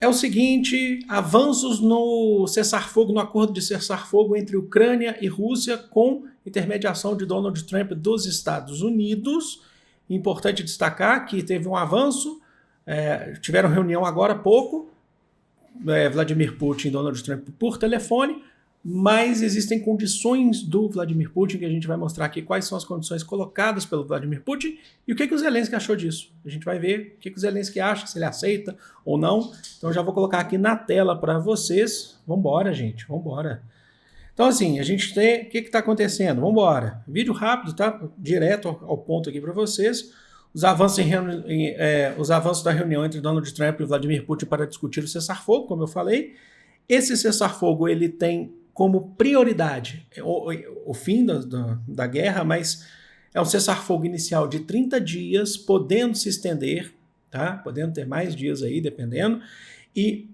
é o seguinte: avanços no cessar-fogo, no acordo de cessar-fogo entre Ucrânia e Rússia com intermediação de Donald Trump dos Estados Unidos. Importante destacar que teve um avanço, tiveram reunião agora há pouco, Vladimir Putin e Donald Trump por telefone, mas existem condições do Vladimir Putin, que a gente vai mostrar aqui quais são as condições colocadas pelo Vladimir Putin e o que o Zelensky achou disso. A gente vai ver o que o Zelensky acha, se ele aceita ou não. Então já vou colocar aqui na tela para vocês. Vambora, gente, vambora. Então assim, a gente tem... O que está acontecendo? Vambora. Vídeo rápido, tá? Direto ao ponto aqui para vocês. Os avanços da reunião entre Donald Trump e Vladimir Putin para discutir o cessar-fogo, como eu falei. Esse cessar-fogo ele tem como prioridade o fim da guerra, mas é um cessar-fogo inicial de 30 dias, podendo se estender, tá? Podendo ter mais dias aí, dependendo. E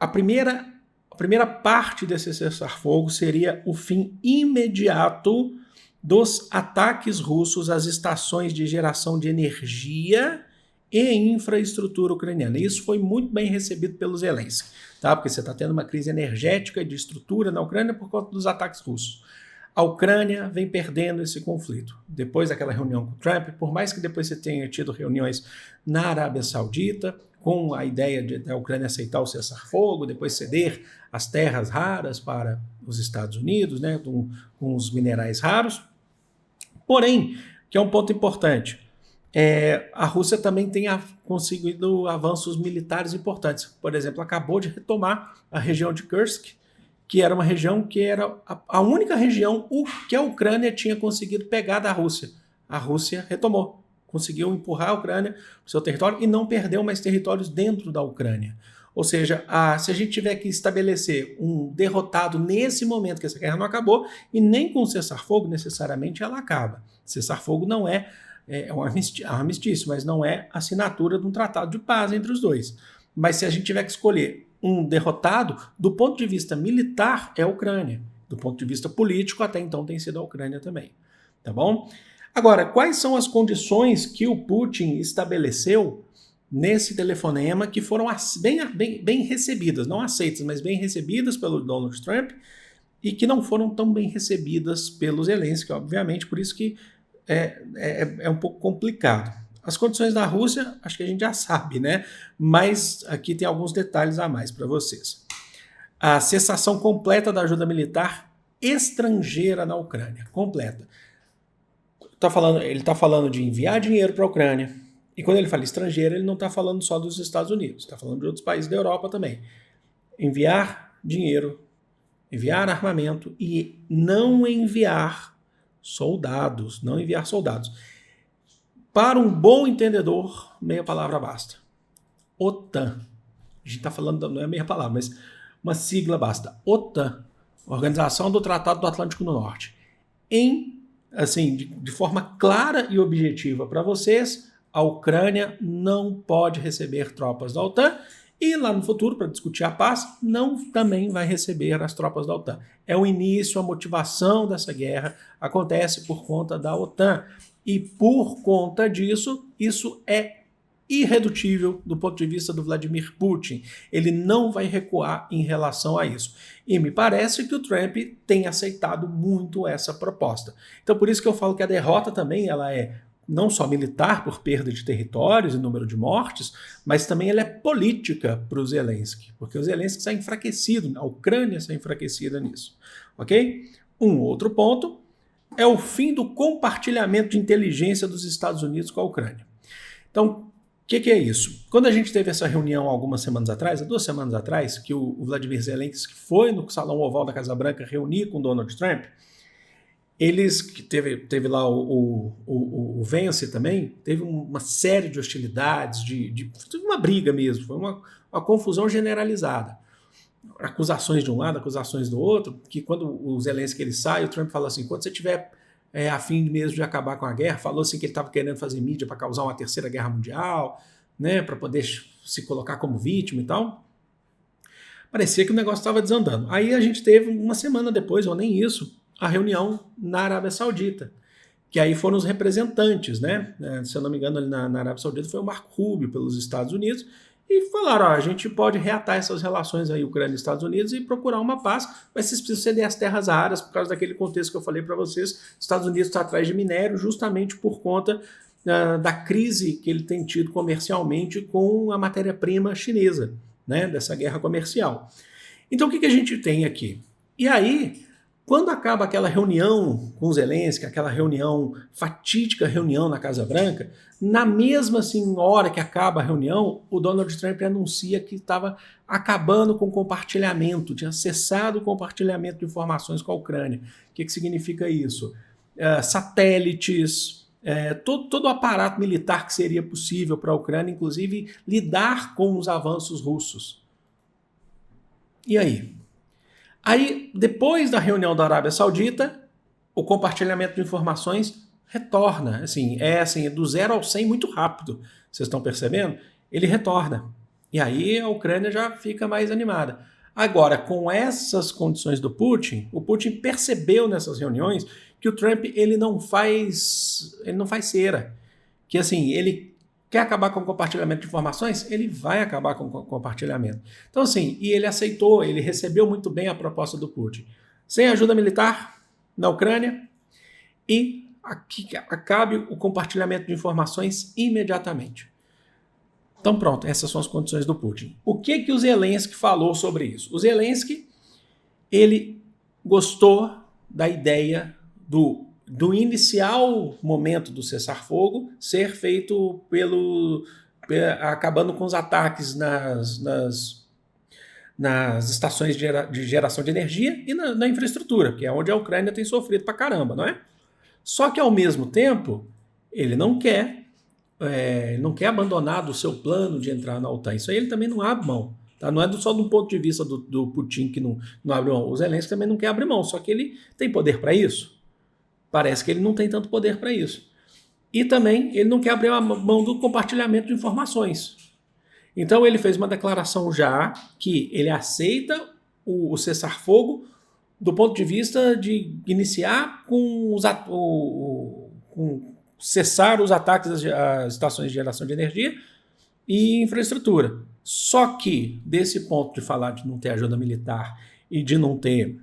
a primeira parte desse cessar-fogo seria o fim imediato dos ataques russos às estações de geração de energia e infraestrutura ucraniana. Isso foi muito bem recebido pelo Zelensky, tá? Porque você está tendo uma crise energética e de estrutura na Ucrânia por conta dos ataques russos. A Ucrânia vem perdendo esse conflito. Depois daquela reunião com o Trump, por mais que depois você tenha tido reuniões na Arábia Saudita, com a ideia da Ucrânia aceitar o cessar-fogo, depois ceder as terras raras para os Estados Unidos, né, com os minerais raros. Porém, que é um ponto importante, a Rússia também tem conseguido avanços militares importantes. Por exemplo, acabou de retomar a região de Kursk, que era uma região que era a única região que a Ucrânia tinha conseguido pegar da Rússia. A Rússia retomou, conseguiu empurrar a Ucrânia para o seu território e não perdeu mais territórios dentro da Ucrânia. Ou seja, se a gente tiver que estabelecer um derrotado nesse momento que essa guerra não acabou, e nem com cessar-fogo necessariamente ela acaba. Cessar-fogo não é um armistício, mas não é assinatura de um tratado de paz entre os dois. Mas se a gente tiver que escolher um derrotado, do ponto de vista militar é a Ucrânia. Do ponto de vista político, até então tem sido a Ucrânia também. Tá bom? Agora, quais são as condições que o Putin estabeleceu nesse telefonema que foram bem recebidas, não aceitas, mas bem recebidas pelo Donald Trump e que não foram tão bem recebidas pelo Zelensky, obviamente, por isso que é um pouco complicado. As condições da Rússia, acho que a gente já sabe, né? Mas aqui tem alguns detalhes a mais para vocês. A cessação completa da ajuda militar estrangeira na Ucrânia, completa. Ele está falando de enviar dinheiro para a Ucrânia, e quando ele fala estrangeira, ele não está falando só dos Estados Unidos, está falando de outros países da Europa também. Enviar dinheiro, enviar armamento e não enviar soldados, Para um bom entendedor, meia palavra basta. OTAN. A gente está falando, não é meia palavra, mas uma sigla basta. OTAN, Organização do Tratado do Atlântico do Norte. De forma clara e objetiva para vocês, a Ucrânia não pode receber tropas da OTAN e lá no futuro, para discutir a paz, também vai receber as tropas da OTAN. É o início, a motivação dessa guerra acontece por conta da OTAN. E por conta disso, isso é irredutível do ponto de vista do Vladimir Putin. Ele não vai recuar em relação a isso. E me parece que o Trump tem aceitado muito essa proposta. Então por isso que eu falo que a derrota também ela é não só militar por perda de territórios e número de mortes, mas também ela é política para o Zelensky, porque o Zelensky está enfraquecido, a Ucrânia está enfraquecida nisso. Ok? Um outro ponto é o fim do compartilhamento de inteligência dos Estados Unidos com a Ucrânia. Então, o que é isso? Quando a gente teve essa reunião algumas semanas atrás, há 2 semanas atrás, que o Vladimir Zelensky foi no Salão Oval da Casa Branca reunir com Donald Trump, teve lá o Vance também, teve uma série de hostilidades, teve uma briga mesmo, foi uma confusão generalizada. Acusações de um lado, acusações do outro, que quando o Zelensky ele sai, o Trump fala assim, quando você tiver a fim mesmo de acabar com a guerra, falou assim que ele estava querendo fazer mídia para causar uma 3ª guerra mundial, né, para poder se colocar como vítima e tal. Parecia que o negócio estava desandando. Aí a gente teve, uma semana depois, ou nem isso, a reunião na Arábia Saudita, que aí foram os representantes, né? Se eu não me engano, ali na Arábia Saudita foi o Marco Rubio pelos Estados Unidos e falaram, ó, a gente pode reatar essas relações aí, Ucrânia e Estados Unidos, e procurar uma paz, mas vocês precisam ceder as terras raras, por causa daquele contexto que eu falei para vocês. Estados Unidos está atrás de minério justamente por conta da crise que ele tem tido comercialmente com a matéria-prima chinesa, né, dessa guerra comercial. Então o que a gente tem aqui? E aí, quando acaba aquela reunião com Zelensky, aquela reunião, fatídica reunião na Casa Branca, na mesma assim, hora que acaba a reunião, o Donald Trump anuncia que estava acabando com o compartilhamento, tinha cessado o compartilhamento de informações com a Ucrânia. O que significa isso? Satélites, todo o aparato militar que seria possível para a Ucrânia, inclusive lidar com os avanços russos. E aí? Aí, depois da reunião da Arábia Saudita, o compartilhamento de informações retorna. É do 0 ao 100 muito rápido. Vocês estão percebendo? Ele retorna. E aí a Ucrânia já fica mais animada. Agora, com essas condições do Putin, o Putin percebeu nessas reuniões que o Trump ele não faz cera. Que assim, ele quer acabar com o compartilhamento de informações? Ele vai acabar com o compartilhamento. Então, assim, e ele aceitou, ele recebeu muito bem a proposta do Putin. Sem ajuda militar na Ucrânia e acabe o compartilhamento de informações imediatamente. Então, pronto, essas são as condições do Putin. O que o Zelensky falou sobre isso? O Zelensky, ele gostou da ideia do inicial momento do cessar-fogo ser feito acabando com os ataques nas estações de geração de energia e na infraestrutura, que é onde a Ucrânia tem sofrido pra caramba, não é? Só que, ao mesmo tempo, ele não quer abandonar do seu plano de entrar na OTAN. Isso aí ele também não abre mão. Tá? Não é só do ponto de vista do Putin que não abre mão. O Zelensky também não quer abrir mão, só que ele tem poder para isso? Parece que ele não tem tanto poder para isso. E também ele não quer abrir a mão do compartilhamento de informações. Então ele fez uma declaração já que ele aceita o cessar-fogo do ponto de vista de iniciar com cessar os ataques às estações de geração de energia e infraestrutura. Só que, desse ponto de falar de não ter ajuda militar e de não ter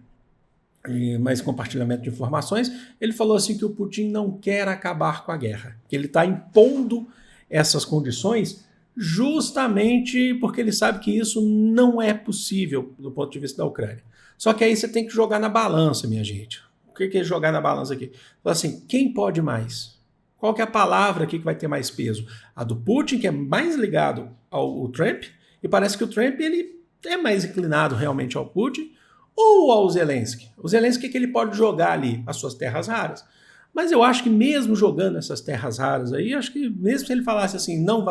mais compartilhamento de informações, ele falou assim que o Putin não quer acabar com a guerra, que ele está impondo essas condições justamente porque ele sabe que isso não é possível do ponto de vista da Ucrânia. Só que aí você tem que jogar na balança, minha gente. O que é jogar na balança aqui? Fala assim, quem pode mais? Qual que é a palavra aqui que vai ter mais peso? A do Putin, que é mais ligado ao Trump, e parece que o Trump ele é mais inclinado realmente ao Putin, ou ao Zelensky. O Zelensky é que ele pode jogar ali as suas terras raras. Mas eu acho que mesmo jogando essas terras raras aí, acho que mesmo se ele falasse assim, então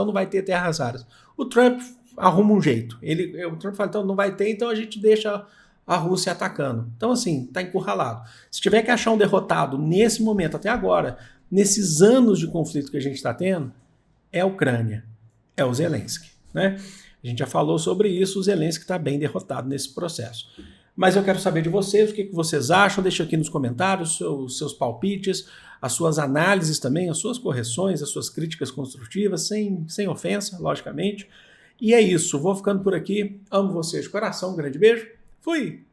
não vai ter terras raras, o Trump arruma um jeito. O Trump fala, então não vai ter, então a gente deixa a Rússia atacando. Então assim, tá encurralado. Se tiver que achar um derrotado nesse momento, até agora, nesses anos de conflito que a gente está tendo, é a Ucrânia, é o Zelensky, né? A gente já falou sobre isso, o Zelensky está bem derrotado nesse processo. Mas eu quero saber de vocês, o que vocês acham, deixa aqui nos comentários os seus palpites, as suas análises também, as suas correções, as suas críticas construtivas, sem ofensa, logicamente. E é isso, vou ficando por aqui, amo vocês de coração, um grande beijo, fui!